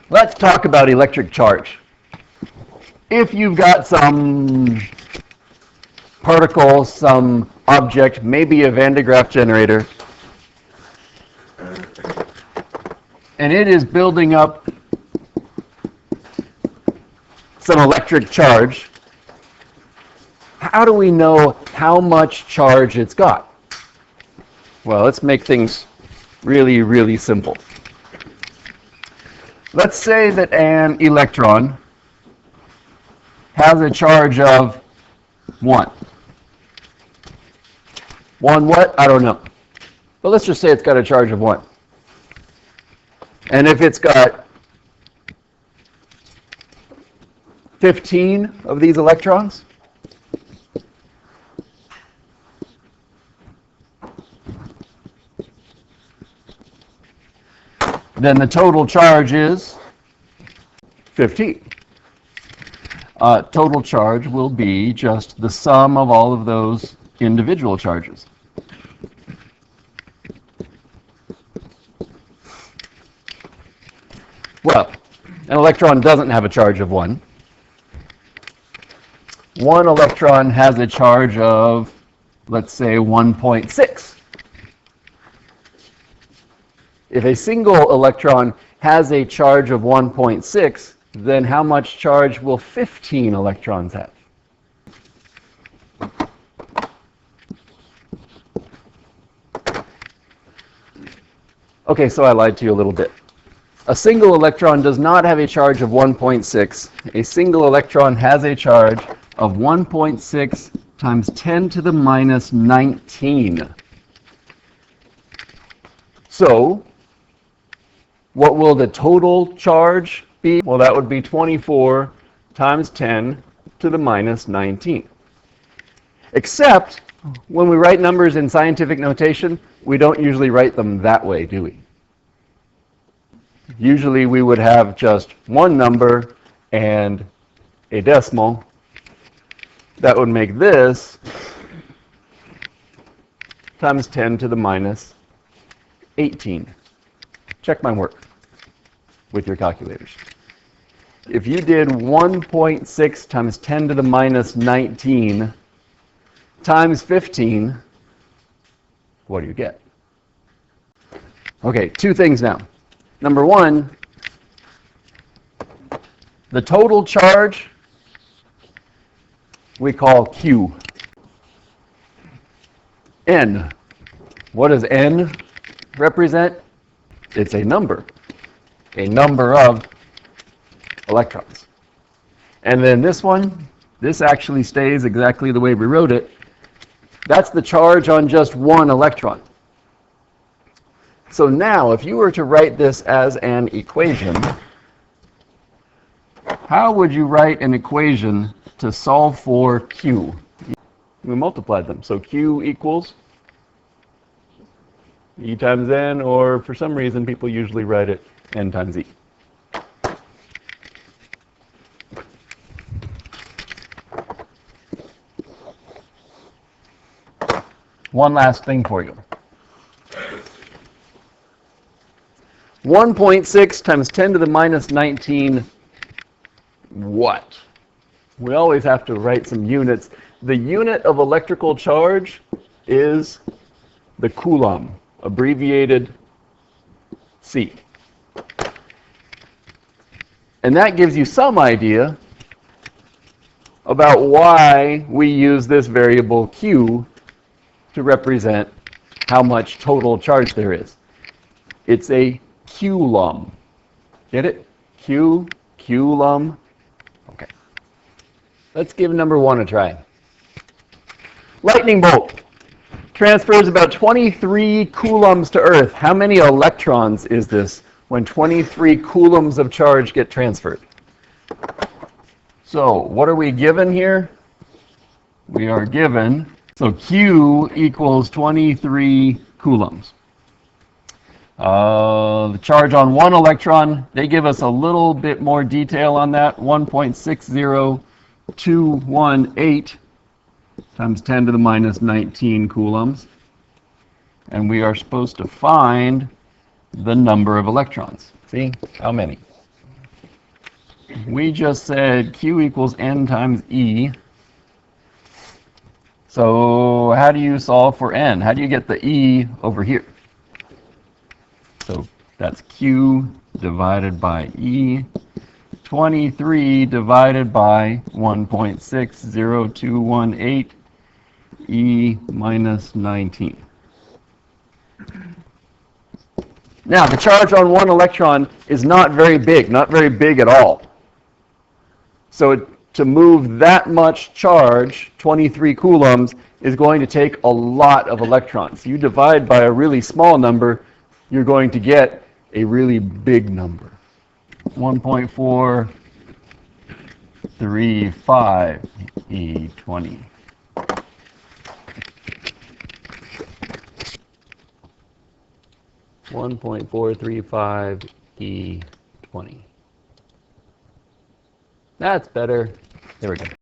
Let's talk about electric charge. If you've got some particle, some object, maybe a Van de Graaff generator, and it is building up some electric charge, how do we know how much charge it's got? Well, let's make things really, really simple. Let's say that an electron has a charge of 1. 1 what? I don't know. But let's just say it's got a charge of 1. And if it's got 15 of these electrons, then the total charge is 15. Total charge will be just the sum of all of those individual charges. Well, an electron doesn't have a charge of 1. One electron has a charge of, let's say, 1.6. If a single electron has a charge of 1.6, then how much charge will 15 electrons have? Okay, so I lied to you a little bit. A single electron does not have a charge of 1.6. A single electron has a charge of 1.6 times 10 to the minus 19. So, what will the total charge be? Well, that would be 24 times 10 to the minus 19. Except, when we write numbers in scientific notation, we don't usually write them that way, do we? Usually we would have just one number and a decimal. That would make this times 10 to the minus 18. Check my work with your calculators. If you did 1.6 times 10 to the minus 19 times 15, what do you get? Okay, two things now. Number one, the total charge we call Q. N. What does N represent? It's a number of electrons. And then this one, this actually stays exactly the way we wrote it. That's the charge on just one electron. So now, if you were to write this as an equation, how would you write an equation to solve for Q? We multiplied them. So Q equals E times N, or for some reason people usually write it N times E. One last thing for you. 1.6 times 10 to the minus 19, what? We always have to write some units. The unit of electrical charge is the coulomb, abbreviated C. And that gives you some idea about why we use this variable Q to represent how much total charge there is. It's a coulomb. Get it? Coulomb. Okay. Let's give number one a try. Lightning bolt transfers about 23 coulombs to Earth. How many electrons is this when 23 coulombs of charge get transferred? So, what are we given here? We are given, so Q equals 23 coulombs. The charge on one electron, they give us a little bit more detail on that, 1.60218 times 10 to the minus 19 coulombs. And we are supposed to find the number of electrons. See? How many? We just said Q equals N times E. So how do you solve for N? How do you get the E over here? So that's Q divided by E. 23 divided by 1.60218 E minus 19. Now, the charge on one electron is not very big at all. So to move that much charge, 23 coulombs, is going to take a lot of electrons. You divide by a really small number, you're going to get a really big number. 1.435 E20. E20. That's better. There we go.